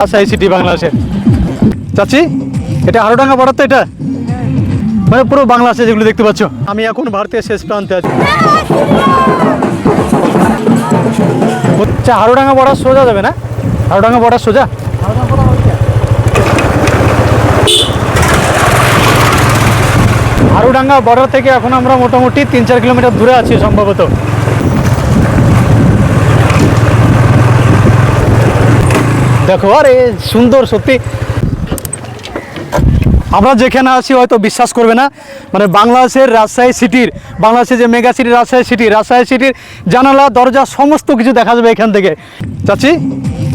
Rajshahi city বাংলাদেশের। চাচি, এটা হারোডাঙ্গা বর্ডার তো, এটা মানে পুরো বাংলাদেশে যেগুলো দেখতে পাচ্ছ। আমি এখন ভারতের শেষ প্রান্তে আছি। আচ্ছা, হারোডাঙ্গা বর্ডার সোজা যাবে না? হারোডাঙ্গা বর্ডার সোজা? হারোডাঙ্গা বর্ডার থেকে এখন আমরা মোটামুটি 3-4 কিলোমিটার দূরে আছি সম্ভবত। দেখো, আরে সুন্দর সত্যি। আমরা যেখানে আছি হয়তো বিশ্বাস করবে না, মানে বাংলাদেশের রাজশাহী সিটির, বাংলাদেশের যে মেগা সিটি রাজশাহী সিটির জানালা দরজা সমস্ত কিছু দেখা যাবে এখান থেকে। চাচি,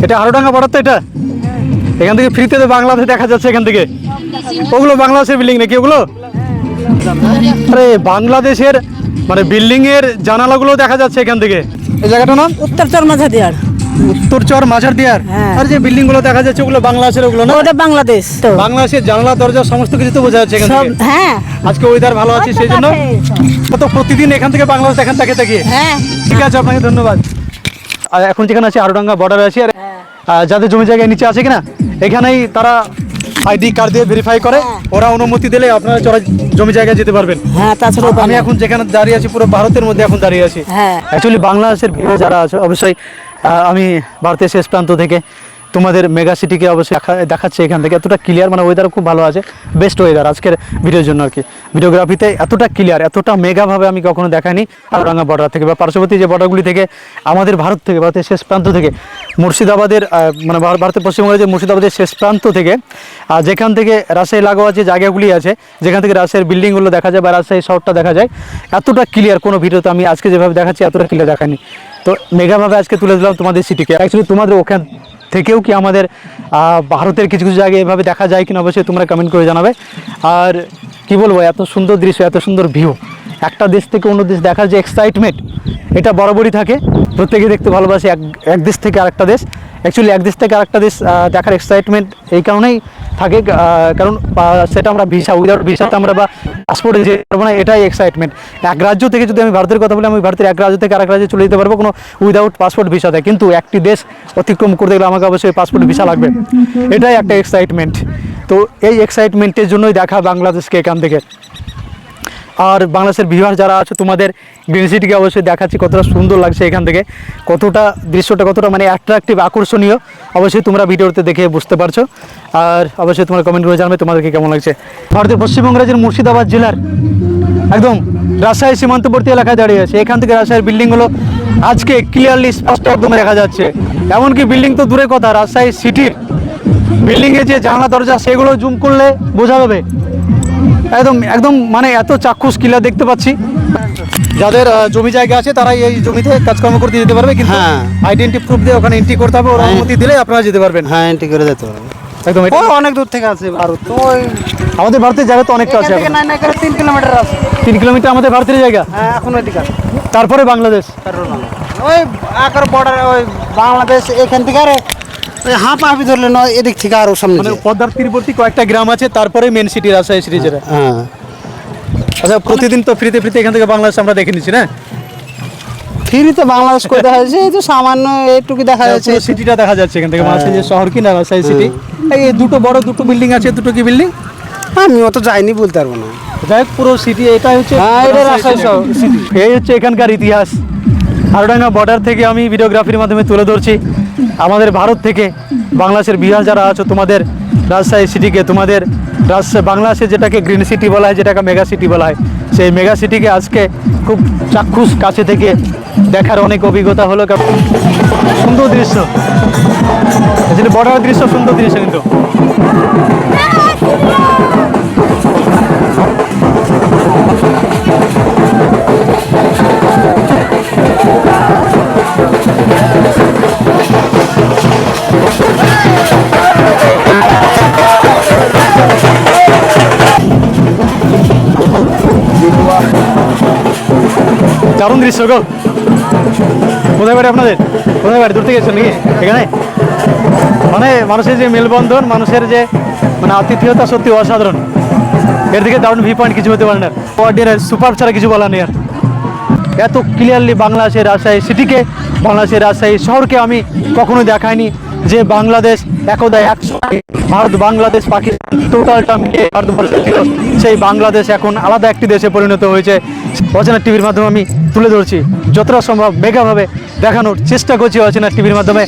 এটা হারোডাঙ্গা বর্ডার তো, এটা এখান থেকে ফ্রিতে তো বাংলাদেশ দেখা যাচ্ছে এখান থেকে। ওগুলো বাংলাদেশের বিল্ডিং নাকি ওগুলো? আরে বাংলাদেশের মানে বিল্ডিং এর জানালাগুলো দেখা যাচ্ছে এখান থেকে। এই জায়গাটার নাম উত্তরচর মাঝাদিয়ার। উত্তরচর মাঝারদিয়ার। আর যে বিল্ডিং গুলো দেখা যাচ্ছে ওগুলো বাংলাদেশের, ওগুলো না? ওটা বাংলাদেশ তো। বাংলাদেশের জানালা দরজা সমস্ত কিছু তো বোঝা যাচ্ছে এখান থেকে। হ্যাঁ, আজকে ওয়েদার ভালো আছে সেই জন্য তো প্রতিদিন এখান থেকে বাংলাদেশ দেখেন তাকে তাকিয়ে। হ্যাঁ, ঠিক আছে, আপনাকে ধন্যবাদ। আর এখন যেখানে আছে হারোডাঙ্গা বর্ডারে আছি, আর যাদের জমি জায়গায় নিচে আছে কিনা এখানেই তারা আইডি কার্ড দিয়ে ভেরিফাই করে, ওরা অনুমতি দিলে আপনারা জমি জায়গায় যেতে পারবেন। হ্যাঁ, তাছাড়া আমি এখন যেখানে দাঁড়িয়ে আছি পুরো ভারতের মধ্যে এখন দাঁড়িয়ে আছি। হ্যাঁ, অ্যাকচুয়ালি বাংলাদেশের যারা আছে অবশ্যই আমি ভারতের শেষ প্রান্ত থেকে তোমাদের মেগা সিটিকে অবশ্যই দেখাচ্ছে এখান থেকে। এতটা ক্লিয়ার, মানে ওয়েদার খুব ভালো আছে, বেস্ট ওয়েদার আজকের ভিডিওর জন্য আর কি। ভিডিওগ্রাফিতে এতটা ক্লিয়ার, এতটা মেগাভাবে আমি কখনো দেখাইনি হারোডাঙ্গা বর্ডার থেকে বা পার্শ্ববর্তী যে বর্ডারগুলি থেকে আমাদের ভারতের শেষ প্রান্ত থেকে মুর্শিদাবাদের মানে ভারতের পশ্চিমবঙ্গের যে মুর্শিদাবাদের শেষ প্রান্ত থেকে যেখান থেকে রাজশাহী লাগোয়া যে জায়গাগুলি আছে, যেখান থেকে রাজশাহীর বিল্ডিংগুলো দেখা যায় বা রাজশাহী শহরটা দেখা যায়, এতটা ক্লিয়ার কোনো ভিডিওতে আমি আজকে যেভাবে দেখাচ্ছি এতটা ক্লিয়ার দেখানি। তো মেগাভাবে আজকে তুলে দিলাম তোমাদের সিটিকে। অ্যাকচুয়ালি তোমাদের ওখান থেকেও কি আমাদের ভারতের কিছু কিছু জায়গায় এভাবে দেখা যায় কিনা অবশ্যই তোমরা কমেন্ট করে জানাবে। আর কি বলবো, এত সুন্দর দৃশ্য, এত সুন্দর ভিউ, একটা দেশ থেকে অন্য দেশ দেখার যে এক্সাইটমেন্ট এটা বরাবরই থাকে। প্রত্যেকে দেখতে ভালোবাসে এক দেশ থেকে আরেকটা দেশ। অ্যাকচুয়ালি এক দেশ থেকে আরেকটা দেশ দেখার এক্সাইটমেন্ট এই কারণেই থাকে, কারণ সেটা আমরা উইদাউট ভিসাতে আমরা বা পাসপোর্টে যেতে পারবো না, এটাই এক্সাইটমেন্ট। এক রাজ্য থেকে যদি আমি ভারতের কথা বলি, আমি ভারতের এক রাজ্য থেকে আরেক রাজ্যে চলে যেতে পারবো কোনো উইদাউট পাসপোর্ট ভিসাতে, কিন্তু একটি দেশ অতিক্রম করতে গেলে আমাকে অবশ্যই পাসপোর্ট ভিসা লাগবে। এটাই একটা এক্সাইটমেন্ট। তো এই এক্সাইটমেন্টের জন্যই দেখা বাংলাদেশকে এখান থেকে। আর বাংলাদেশের ভিউয়ার যারা আছে তোমাদের গ্রিন সিটিকে অবশ্যই দেখাচ্ছি কতটা সুন্দর লাগছে এখান থেকে, কতটা দৃশ্যটা কতটা মানে অ্যাট্রাকটিভ, আকর্ষণীয়, অবশ্যই তোমরা ভিডিওতে দেখে বুঝতে পারছো। আর অবশ্যই তোমরা কমেন্ট করে জানাবে তোমাদেরকে কেমন লাগছে। ভারতের পশ্চিমবঙ্গ রাজ্যের মুর্শিদাবাদ জেলার একদম রাজশাহী সীমান্তবর্তী এলাকায় দাঁড়িয়ে আছে। এখান থেকে রাজশাহীর বিল্ডিংগুলো আজকে ক্লিয়ারলি স্পষ্ট একদম দেখা যাচ্ছে। এমনকি বিল্ডিং তো দূরে কথা, রাজশাহী সিটির বিল্ডিংয়ের যে জানলা দরজা সেগুলো জুম করলে বোঝা যাবে একদম একদম মানে এত চাক্ষুষ ক্লিয়ার দেখতে পাচ্ছি। যাদের জমি জায়গা আছে তারাই এই জমিতে কাজকর্ম করতে যেতে পারবে, কিন্তু আইডেন্টি প্রুফ দিয়ে ওখানে এন্ট্রি করতে হবে, ওরা অনুমতি দিলে আপনারা যেতে পারবেন। হ্যাঁ, এন্ট্রি করে যেতে পারবেন একদম। এটা অনেক দূর থেকে আছে ভারত তো, আমাদের ভারতের জায়গা তো অনেকটা আছে, 3 কিলোমিটার আছে। 3 কিলোমিটার আমাদের ভারতের জায়গা। হ্যাঁ, এখন ওইদিকে আছে। তারপরে বাংলাদেশ, ওই আকার বর্ডার, ওই বাংলাদেশ এখান থেকে আর হাঁপি ধরলে নয়, এদিক থেকে আরো সামনে মানে পদ্মার তীরবর্তী কয়েকটা গ্রাম আছে, তারপরে মেন সিটি রাজশাহী সিটি যেটা। হ্যাঁ, আচ্ছা, প্রতিদিন তো ফ্রিতে এখান থেকে বাংলাদেশ আমরা দেখে নিচ্ছি না? ফ্রিতে বাংলাদেশ করে দেখা যাচ্ছে, এই তো সামান্য এইটুকু দেখা যাচ্ছে, সিটিটা দেখা যাচ্ছে এখান থেকে। বাংলাদেশের যে শহর কিনা রাজশাহী সিটি, এই দুটো বড় দুটো বিল্ডিং আছে, দুটো কি বিল্ডিং আমি অত যাইনি বলতে পারবো না। যাই হোক, পুরো সিটি এটাই হচ্ছে, এটা রাজশাহী সিটি। এই হচ্ছে এখানকার ইতিহাস। হারোডাঙ্গা বর্ডার থেকে আমি ভিডিওগ্রাফির মাধ্যমে তুলে ধরছি আমাদের ভারত থেকে বাংলাদেশের বিহার যারা আছো তোমাদের রাজশাহী সিটিকে, তোমাদের বাংলাদেশে যেটাকে গ্রিন সিটি বলা হয়, যেটাকে মেগা সিটি বলা হয়, সেই মেগা সিটিকে আজকে খুব চাক্ষুষ কাছে থেকে দেখার অনেক অভিজ্ঞতা হলো। সুন্দর দৃশ্য, বর্ডার দৃশ্য, সুন্দর দৃশ্য কিন্তু। দারুণ দৃশ্য গো। কোথায় বাড়ি আপনাদের? কোথায় বাড়ি? দূর থেকে এসেছেন নাকি এখানে? মানে মানুষের যে মেলবন্ধন, মানুষের যে মানে আতিথেয়তা সত্যি অসাধারণ। এর থেকে দারুণ ভিউ পয়েন্ট কিছু হতে পারে না। সুপার ছাড়া কিছু বলা নেই আর। এত ক্লিয়ারলি বাংলাদেশের রাজশাহী সিটিকে, বাংলাদেশের রাজশাহী শহরকে আমি কখনোই দেখাইনি, যে বাংলাদেশ একদা একসঙ্গে ভারত বাংলাদেশ পাকিস্তান টোটালটা মিলিয়ে ভারতবর্ষ ছিল, সেই বাংলাদেশ এখন আলাদা একটি দেশে পরিণত হয়েছে। অচেনা টিভির মাধ্যমে আমি তুলে ধরছি, যতটা সম্ভব মেগাভাবে দেখানোর চেষ্টা করছি অচেনা টিভির মাধ্যমে।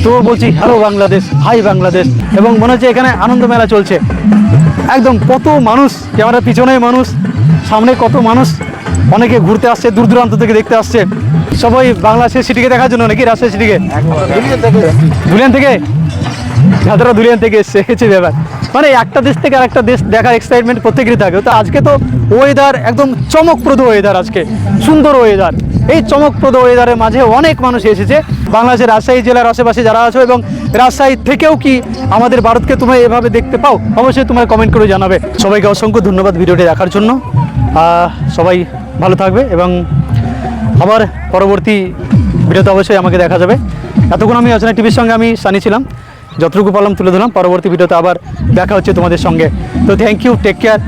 তো বলছি হ্যালো বাংলাদেশ, হাই বাংলাদেশ। এবং মনে হচ্ছে এখানে আনন্দ মেলা চলছে, একদম কত মানুষ, ক্যামেরার পিছনে মানুষ, সামনে কত মানুষ, অনেকে ঘুরতে আসছে, দূর দূরান্ত থেকে দেখতে আসছে। সবাই বাংলাদেশের সিটিকে দেখার জন্য নাকি, রাজশাহী সিটিকে ধুলিয়ান থেকে, যাত্রা ধুলিয়ান থেকে এসছে, হচ্ছে ব্যাপার। মানে একটা দেশ থেকে আরেকটা দেশ দেখার এক্সাইটমেন্ট প্রত্যেকেরই থাকে। তো আজকে তো ওয়েদার একদম চমকপ্রদ ওয়েদার, আজকে সুন্দর ওয়েদার। এই চমকপ্রদ ওয়েদারের মাঝে অনেক মানুষ এসেছে বাংলাদেশের রাজশাহী জেলার আশেপাশে যারা আছো, এবং রাজশাহী থেকেও কি আমাদের ভারতকে তোমরা এভাবে দেখতে পাও, অবশ্যই তোমরা কমেন্ট করে জানাবে। সবাইকে অসংখ্য ধন্যবাদ ভিডিওটি দেখার জন্য। সবাই ভালো থাকবে এবং আবার পরবর্তী ভিডিওতে অবশ্যই আমাকে দেখা যাবে। এতক্ষণ আমি অচেনা টিভির সঙ্গে আমি সানি ছিলাম, যতটুকু পারলাম তুলে ধরলাম। পরবর্তী ভিডিওতে আবার দেখা হচ্ছে তোমাদের সঙ্গে। তো থ্যাংক ইউ, টেক কেয়ার।